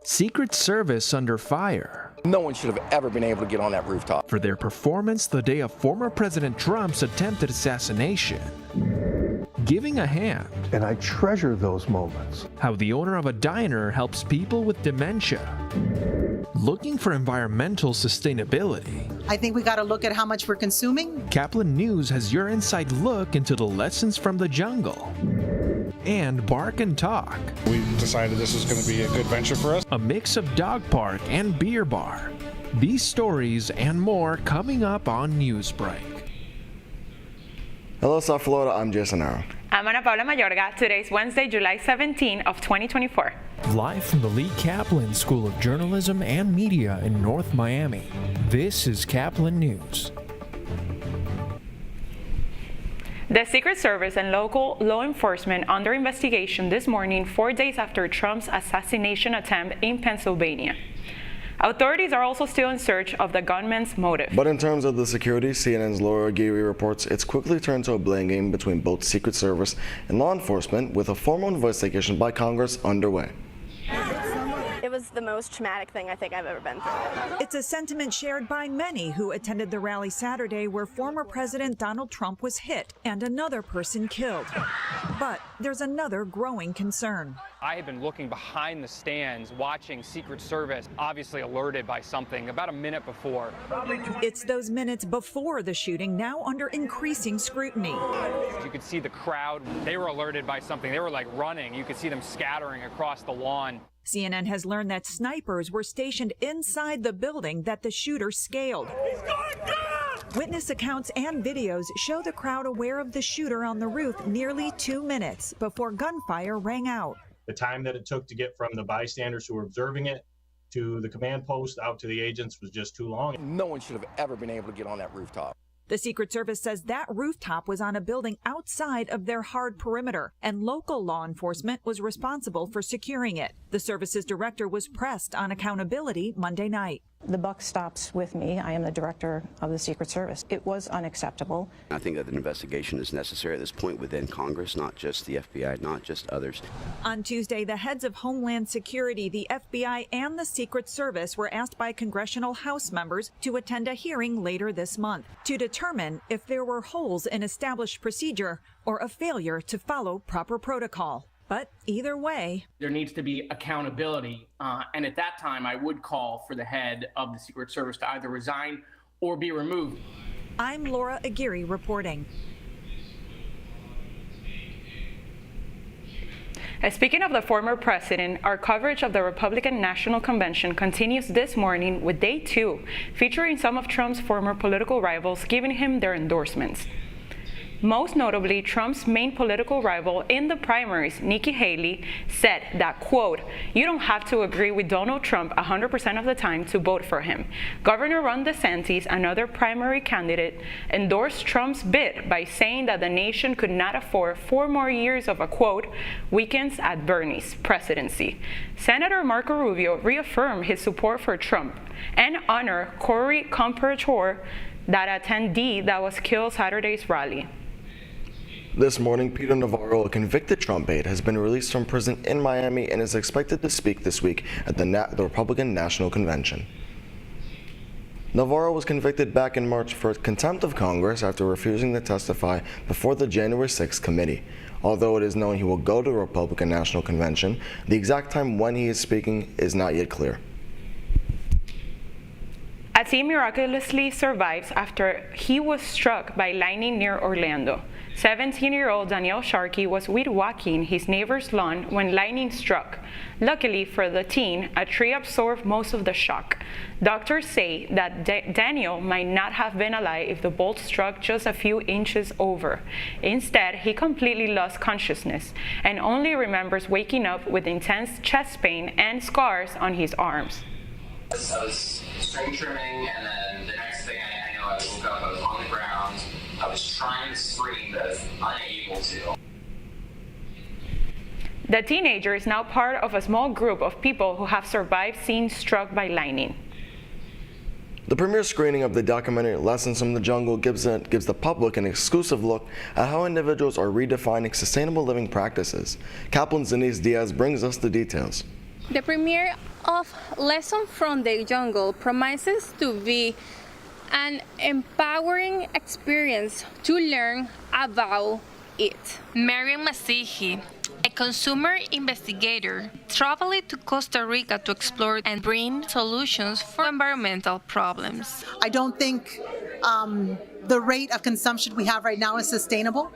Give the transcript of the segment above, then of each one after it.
Secret Service under fire. No one should have ever been able to get on that rooftop. For their performance the day of former President Trump's attempted assassination. Giving a hand. And I treasure those moments. How the owner of a diner helps people with dementia. Looking for environmental sustainability. I think we got to look at how much we're consuming. Caplin News has your inside look into the lessons from the jungle. And Bark and Talk. We decided this was going to be a good venture for us. A mix of dog park and beer bar. These stories and more coming up on Newsbreak. Hello, South Florida. I'm Jason Arrow. I'm Ana Paula Mayorga. Today's Wednesday, July 17 of 2024. Live from the Lee Caplin School of Journalism and Media in North Miami, this is Caplin News. The Secret Service and local law enforcement under investigation this morning, 4 days after Trump's assassination attempt in Pennsylvania. Authorities are also still in search of the gunman's motive. But in terms of the security, CNN's Laura Aguirre reports it's quickly turned to a blame game between both Secret Service and law enforcement, with a formal investigation by Congress underway. It was the most traumatic thing I think I've ever been through. It's a sentiment shared by many who attended the rally Saturday where former President Donald Trump was hit and another person killed. But there's another growing concern. I had been looking behind the stands, watching Secret Service, obviously alerted by something about a minute before. It's those minutes before the shooting now under increasing scrutiny. You could see the crowd. They were alerted by something. They were like running. You could see them scattering across the lawn. CNN has learned that snipers were stationed inside the building that the shooter scaled. Witness accounts and videos show the crowd aware of the shooter on the roof nearly 2 minutes before gunfire rang out. The time that it took to get from the bystanders who were observing it to the command post out to the agents was just too long. No one should have ever been able to get on that rooftop. The Secret Service says that rooftop was on a building outside of their hard perimeter, and local law enforcement was responsible for securing it. The service's director was pressed on accountability Monday night. The buck stops with me. I am the director of the Secret Service. It was unacceptable. I think that an investigation is necessary at this point within Congress, not just the FBI, not just others. On Tuesday, the heads of Homeland Security, the FBI, and the Secret Service were asked by congressional House members to attend a hearing later this month to determine if there were holes in established procedure or a failure to follow proper protocol. But either way, there needs to be accountability. And at that time, I would call for the head of the Secret Service to either resign or be removed. I'm Laura Aguirre reporting. Speaking of the former president, our coverage of the Republican National Convention continues this morning with day 2, featuring some of Trump's former political rivals giving him their endorsements. Most notably, Trump's main political rival in the primaries, Nikki Haley, said that, quote, "You don't have to agree with Donald Trump 100% of the time to vote for him." Governor Ron DeSantis, another primary candidate, endorsed Trump's bid by saying that the nation could not afford 4 more years of a, quote, "weekends at Bernie's" presidency. Senator Marco Rubio reaffirmed his support for Trump and honored Corey Comparator, that attendee that was killed Saturday's rally. This morning, Peter Navarro, a convicted Trump aide, has been released from prison in Miami and is expected to speak this week at the Republican National Convention. Navarro was convicted back in March for contempt of Congress after refusing to testify before the January 6th committee. Although it is known he will go to the Republican National Convention, the exact time when he is speaking is not yet clear. A teen miraculously survives after he was struck by lightning near Orlando. 17-year-old Danielle Sharkey was weed whacking his neighbor's lawn when lightning struck. Luckily for the teen, a tree absorbed most of the shock. Doctors say that Daniel might not have been alive if the bolt struck just a few inches over. Instead, he completely lost consciousness and only remembers waking up with intense chest pain and scars on his arms. I was string trimming, and then the next thing I know, I woke up, I was on the ground, I was trying to scream, but I was unable to. The teenager is now part of a small group of people who have survived being struck by lightning. The premiere screening of the documentary Lessons from the Jungle gives the public an exclusive look at how individuals are redefining sustainable living practices. Caplin's Denise Diaz brings us the details. The premiere of Lesson from the Jungle promises to be an empowering experience to learn about it. Mariam Masihi, a consumer investigator, traveled to Costa Rica to explore and bring solutions for environmental problems. I don't think the rate of consumption we have right now is sustainable.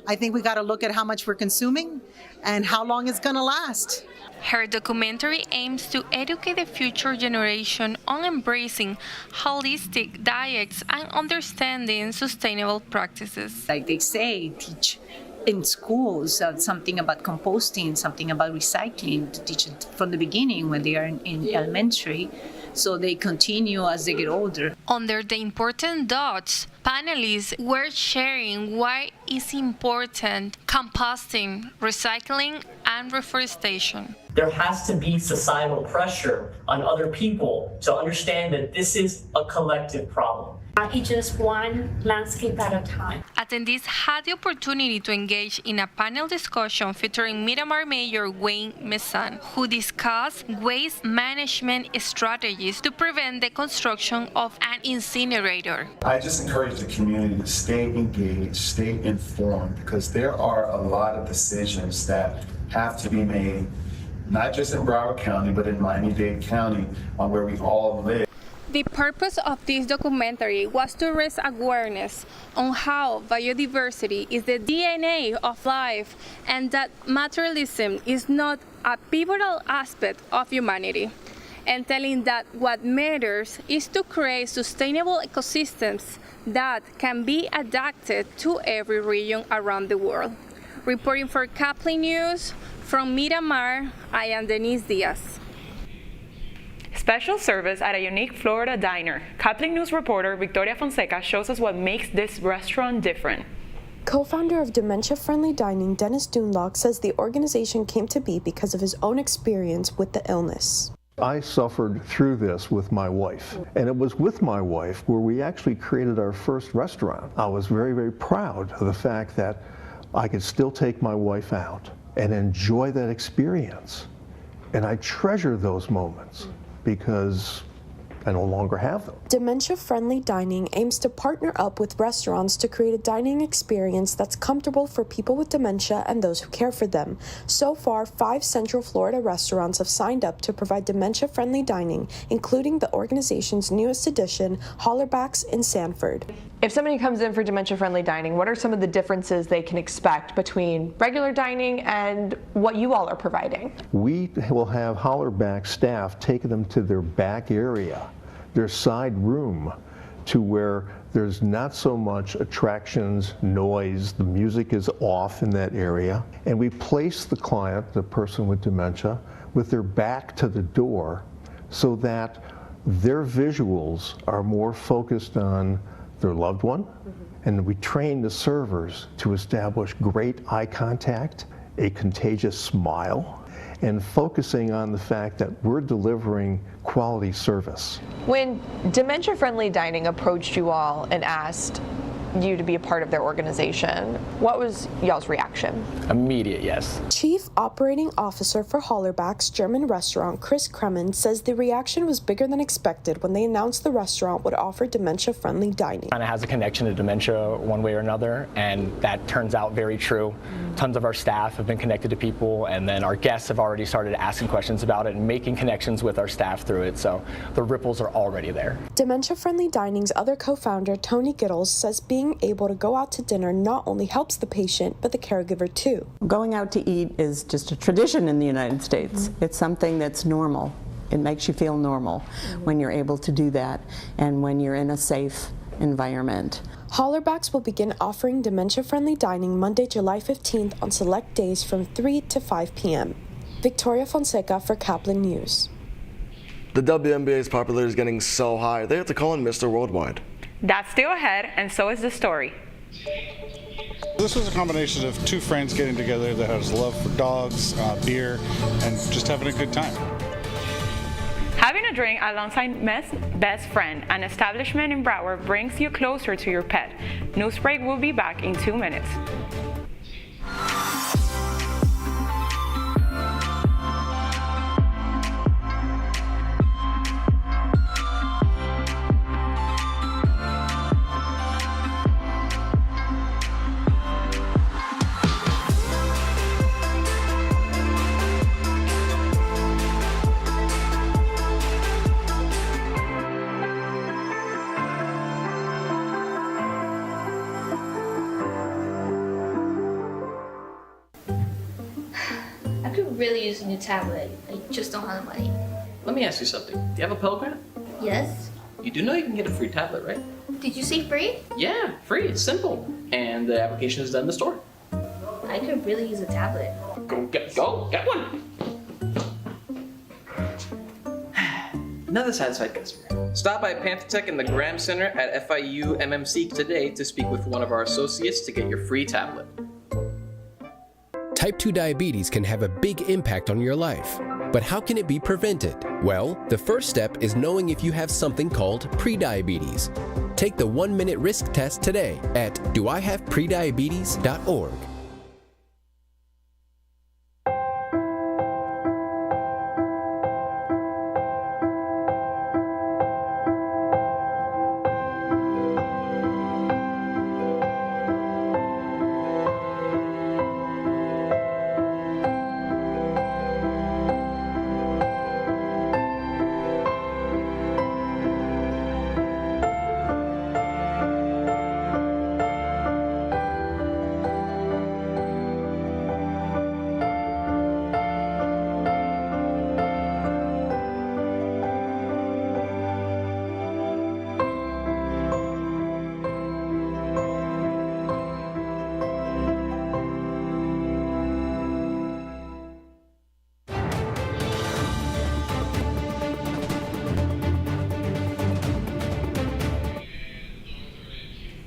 I think we got to look at how much we're consuming and how long it's going to last. Her documentary aims to educate the future generation on embracing holistic diets and understanding sustainable practices. Like they say, teach in schools something about composting, something about recycling, to teach it from the beginning when they are in elementary, so they continue as they get older. Under the important dots, panelists were sharing why it's important composting, recycling, and reforestation. There has to be societal pressure on other people to understand that this is a collective problem. It's just one landscape at a time. Attendees had the opportunity to engage in a panel discussion featuring Miramar Mayor Wayne Mesan, who discussed waste management strategies to prevent the construction of an incinerator. I just encourage the community to stay engaged, stay informed, because there are a lot of decisions that have to be made, not just in Broward County, but in Miami-Dade County, on where we all live. The purpose of this documentary was to raise awareness on how biodiversity is the DNA of life and that materialism is not a pivotal aspect of humanity, and telling that what matters is to create sustainable ecosystems that can be adapted to every region around the world. Reporting for Caplin News from Miramar, I am Denise Diaz. Special service at a unique Florida diner. Caplin News reporter Victoria Fonseca shows us what makes this restaurant different. Co-founder of Dementia Friendly Dining, Dennis Dunlock, says the organization came to be because of his own experience with the illness. I suffered through this with my wife, and it was with my wife where we actually created our first restaurant. I was very, very proud of the fact that I could still take my wife out and enjoy that experience. And I treasure those moments because I no longer have them. Dementia Friendly Dining aims to partner up with restaurants to create a dining experience that's comfortable for people with dementia and those who care for them. So far, 5 Central Florida restaurants have signed up to provide dementia friendly dining, including the organization's newest addition, Hollerbach's in Sanford. If somebody comes in for dementia friendly dining, what are some of the differences they can expect between regular dining and what you all are providing? We will have Hollerbach staff taking them to their back area, their side room, to where there's not so much attractions, noise, the music is off in that area. And we place the client, the person with dementia, with their back to the door so that their visuals are more focused on their loved one. And we train the servers to establish great eye contact, a contagious smile, and focusing on the fact that we're delivering quality service. When Dementia Friendly Dining approached you all and asked you to be a part of their organization, what was y'all's reaction? Immediate yes. Chief Operating Officer for Hollerbach's German restaurant, Chris Kremen, says the reaction was bigger than expected when they announced the restaurant would offer dementia-friendly dining. Kind of has a connection to dementia one way or another, and that turns out very true. Tons of our staff have been connected to people, and then our guests have already started asking questions about it and making connections with our staff through it, so the ripples are already there. Dementia-Friendly Dining's other co-founder, Tony Gittles, says being able to go out to dinner not only helps the patient, but the caregiver too. Going out to eat is just a tradition in the United States. It's something that's normal. It makes you feel normal when you're able to do that and when you're in a safe environment. Hollerbach's will begin offering dementia-friendly dining Monday, July 15th on select days from 3 to 5 p.m. Victoria Fonseca for Caplin News. The WNBA's popularity is getting so high, they have to call in Mr. Worldwide. That's still ahead, and so is the story. This was a combination of 2 friends getting together that has love for dogs, beer, and just having a good time. Having a drink alongside best friend, an establishment in Broward, brings you closer to your pet. Newsbreak will be back in 2 minutes. could really use a new tablet. I just don't have the money. Let me ask you something. Do you have a Pell Grant? Yes? You do know you can get a free tablet, right? Did you say free? Yeah, free. It's simple. And the application is done in the store. I could really use a tablet. Go get one. Another satisfied customer. Stop by Panthertech in the Graham Center at FIU MMC today to speak with one of our associates to get your free tablet. Type 2 diabetes can have a big impact on your life. But how can it be prevented? Well, the first step is knowing if you have something called prediabetes. Take the 1-minute risk test today at doihaveprediabetes.org.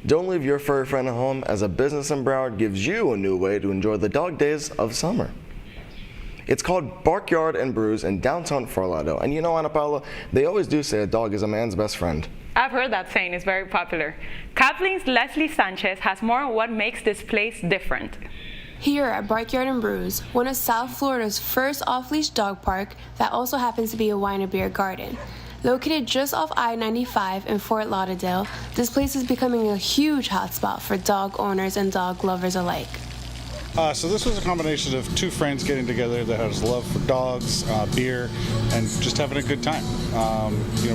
Don't leave your furry friend at home, as a business in Broward gives you a new way to enjoy the dog days of summer. It's called Barkyard and Brews in downtown Fort Lauderdale. And you know, Ana Paula, they always do say a dog is a man's best friend. I've heard that saying, is very popular. Caplin's Leslie Sanchez has more on what makes this place different. Here at Barkyard and Brews, one of South Florida's first off-leash dog park that also happens to be a wine and beer garden. Located just off I-95 in Fort Lauderdale, this place is becoming a huge hotspot for dog owners and dog lovers alike. So this was a combination of two friends getting together that has love for dogs, beer, and just having a good time.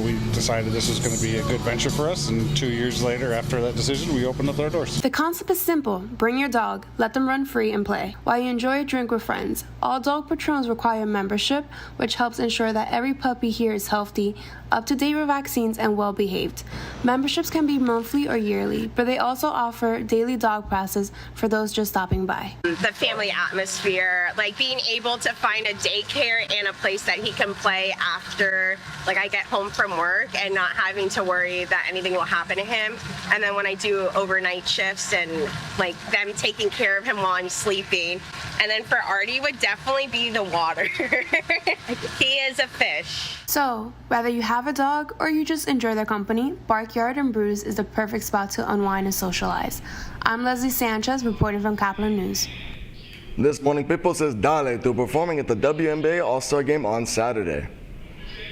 We decided this was going to be a good venture for us, and 2 years later, after that decision, we opened up our doors. The concept is simple. Bring your dog, let them run free and play, while you enjoy a drink with friends. All dog patrons require membership, which helps ensure that every puppy here is healthy, up-to-date with vaccines, and well-behaved. Memberships can be monthly or yearly, but they also offer daily dog passes for those just stopping by. The family atmosphere, like being able to find a daycare and a place that he can play after I get home from work, and not having to worry that anything will happen to him. And then when I do overnight shifts and them taking care of him while I'm sleeping. And then for Artie would definitely be the water. He is a fish. So, whether you have a dog or you just enjoy their company, Barkyard and Brews is the perfect spot to unwind and socialize. I'm Leslie Sanchez, reporting from Caplin News. This morning, Pitbull says dale to performing at the WNBA All-Star Game on Saturday.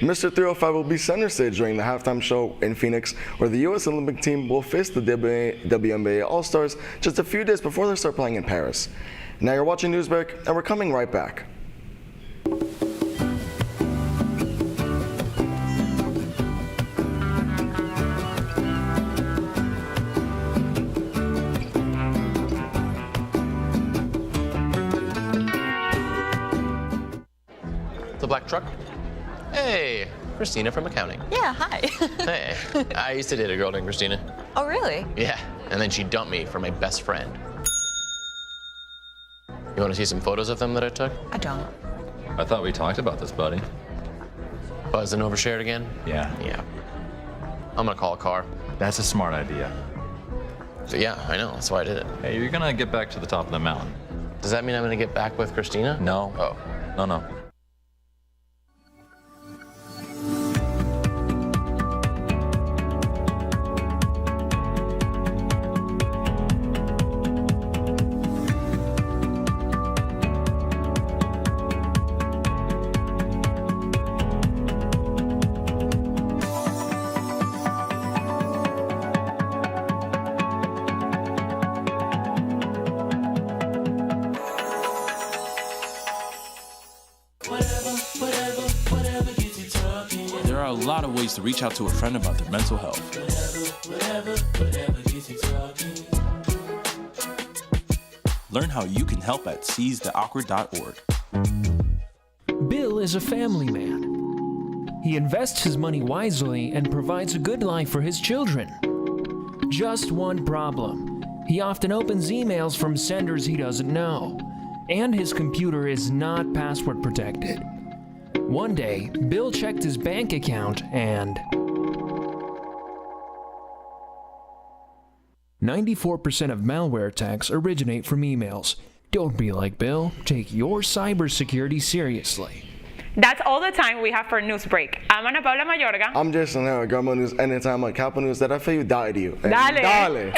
Mr. 305 will be center stage during the halftime show in Phoenix, where the U.S. Olympic team will face the WNBA All-Stars just a few days before they start playing in Paris. Now you're watching Newsbreak, and we're coming right back. The black truck? Hey, Christina from accounting. Yeah, hi. Hey, I used to date a girl named Christina. Oh, really? Yeah, and then she dumped me for my best friend. You want to see some photos of them that I took? I don't. I thought we talked about this, buddy. Buzzed and overshared again? Yeah. Yeah. I'm gonna call a car. That's a smart idea. So yeah, I know, that's why I did it. Hey, you're gonna get back to the top of the mountain. Does that mean I'm gonna get back with Christina? No. Oh. No. There are a lot of ways to reach out to a friend about their mental health. Learn how you can help at seizetheawkward.org. is a family man. He invests his money wisely and provides a good life for his children. Just one problem. He often opens emails from senders he doesn't know, and his computer is not password protected. One day, Bill checked his bank account and 94% of malware attacks originate from emails. Don't be like Bill. Take your cybersecurity seriously. That's all the time we have for Newsbreak. I'm Ana Paula Mayorga. I'm Jason Herrera, Grandma News, anytime on Caplin News. That I feel you, die to you. Dale. Dale.